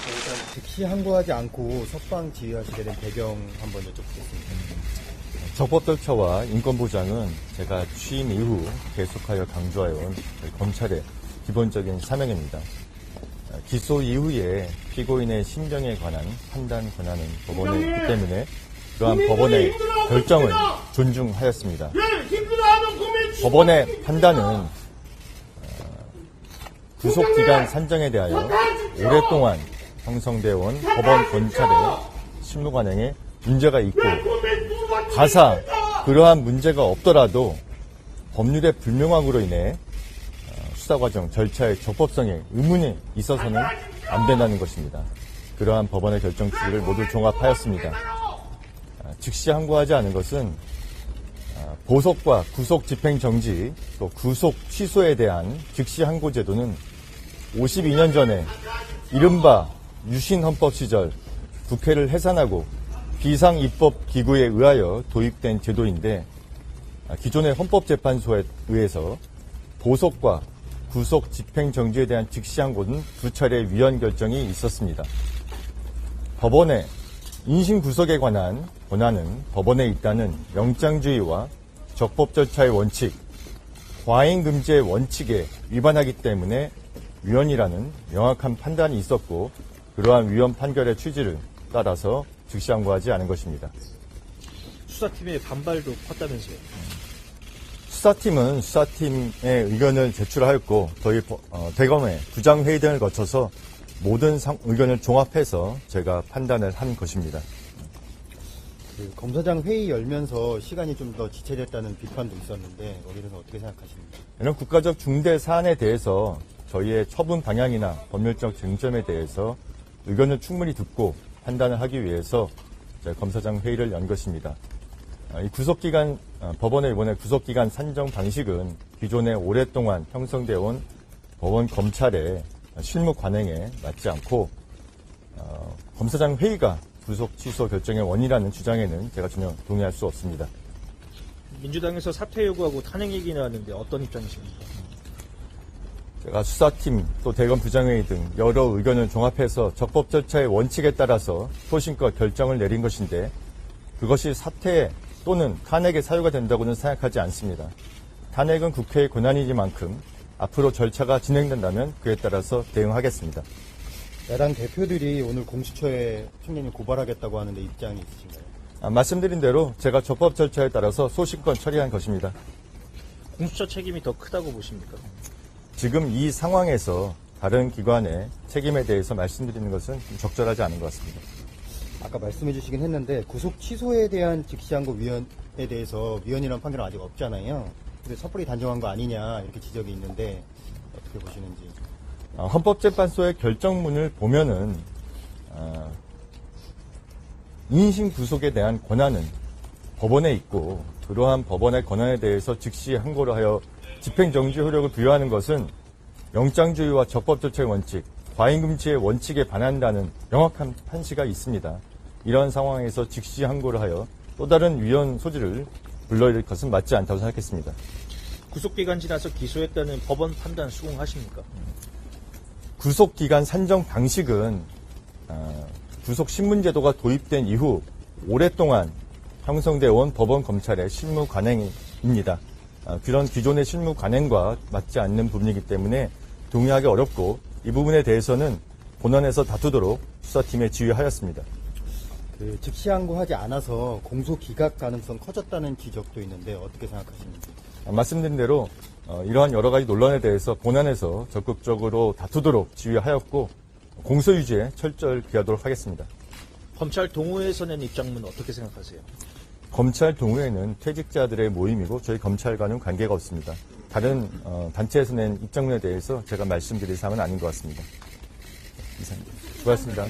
일단 즉시 항고하지 않고 석방 지휘하시게 된 배경 한번 여쭤보겠습니다. 적법 절차와 인권 보장은 제가 취임 이후 계속하여 강조해온 검찰의 기본적인 사명입니다. 기소 이후에 피고인의 심정에 관한 판단 권한은 법원에 있기 때문에 그러한 법원의 결정을 존중하였습니다. 법원의 판단은 구속기간 산정에 대하여 오랫동안 형성되어 온 법원 검찰의 실무관행에 문제가 있고 가사 그러한 문제가 없더라도 법률의 불명확으로 인해 수사과정 절차의 적법성에 의문이 있어서는 안 된다는 것입니다. 그러한 법원의 결정 취지를 모두 종합하였습니다. 즉시 항고하지 않은 것은 보석과 구속 집행정지 또 구속 취소에 대한 즉시 항고 제도는 52년 전에 이른바 유신헌법 시절 국회를 해산하고 비상입법기구에 의하여 도입된 제도인데 기존의 헌법재판소에 의해서 보석과 구속 집행정지에 대한 즉시 항고는 두 차례 위헌 결정이 있었습니다. 법원의 인신구속에 관한 권한은 법원에 있다는 영장주의와 적법 절차의 원칙, 과잉금지의 원칙에 위반하기 때문에 위헌이라는 명확한 판단이 있었고 그러한 위헌 판결의 취지를 따라서 즉시 항고하지 않은 것입니다. 수사팀의 반발도 컸다면서요? 수사팀은 수사팀의 의견을 제출하였고 저희 대검의 부장회의 등을 거쳐서 모든 의견을 종합해서 제가 판단을 한 것입니다. 검사장 회의 열면서 시간이 좀 더 지체됐다는 비판도 있었는데 거기에 대해서 어떻게 생각하십니까? 이런 국가적 중대 사안에 대해서 저희의 처분 방향이나 법률적 쟁점에 대해서 의견을 충분히 듣고 판단을 하기 위해서 검사장 회의를 연 것입니다. 이 구속기간, 법원의 이번에 구속기간 산정 방식은 기존에 오랫동안 형성되어 온 법원 검찰의 실무 관행에 맞지 않고 검사장 회의가 구속 취소 결정의 원인이라는 주장에는 제가 전혀 동의할 수 없습니다. 민주당에서 사퇴 요구하고 탄핵 얘기 나왔는데 어떤 입장이십니까? 제가 수사팀 또 대검 부장회의 등 여러 의견을 종합해서 적법 절차의 원칙에 따라서 소신껏 결정을 내린 것인데 그것이 사퇴 또는 탄핵의 사유가 된다고는 생각하지 않습니다. 탄핵은 국회의 권한이니만큼 앞으로 절차가 진행된다면 그에 따라서 대응하겠습니다. 야당 대표들이 오늘 공수처에 총리님 고발하겠다고 하는데 입장이 있으신가요? 말씀드린 대로 제가 적법 절차에 따라서 소신껏 처리한 것입니다. 공수처 책임이 더 크다고 보십니까? 지금 이 상황에서 다른 기관의 책임에 대해서 말씀드리는 것은 좀 적절하지 않은 것 같습니다. 아까 말씀해 주시긴 했는데 구속 취소에 대한 즉시항고 위헌에 대해서 위헌이라는 판결은 아직 없잖아요. 근데 섣불리 단정한 거 아니냐 이렇게 지적이 있는데 어떻게 보시는지. 헌법재판소의 결정문을 보면은 인신 구속에 대한 권한은 법원에 있고 그러한 법원의 권한에 대해서 즉시 항고를 하여 집행정지 효력을 부여하는 것은 영장주의와 적법 절차의 원칙, 과잉금지의 원칙에 반한다는 명확한 판시가 있습니다. 이러한 상황에서 즉시 항고를 하여 또 다른 위헌 소지를 불러일으킬 것은 맞지 않다고 생각했습니다. 구속기간 지나서 기소했다는 법원 판단 수긍하십니까? 구속기간 산정 방식은 구속신문제도가 도입된 이후 오랫동안 형성되어 온 법원 검찰의 실무 관행입니다. 그런 기존의 실무 관행과 맞지 않는 부분이기 때문에 동의하기 어렵고 이 부분에 대해서는 본원에서 다투도록 수사팀에 지휘하였습니다. 즉시항고하지 않아서 공소 기각 가능성 커졌다는 지적도 있는데 어떻게 생각하십니까? 말씀드린 대로 이러한 여러 가지 논란에 대해서 본안에서 적극적으로 다투도록 지휘하였고 공소 유지에 철저히 기하도록 하겠습니다. 검찰 동호회에서 낸 입장문 어떻게 생각하세요? 검찰 동호회는 퇴직자들의 모임이고 저희 검찰과는 관계가 없습니다. 다른 단체에서 낸 입장문에 대해서 제가 말씀드릴 사항은 아닌 것 같습니다. 이상입니다. 수고하셨습니다.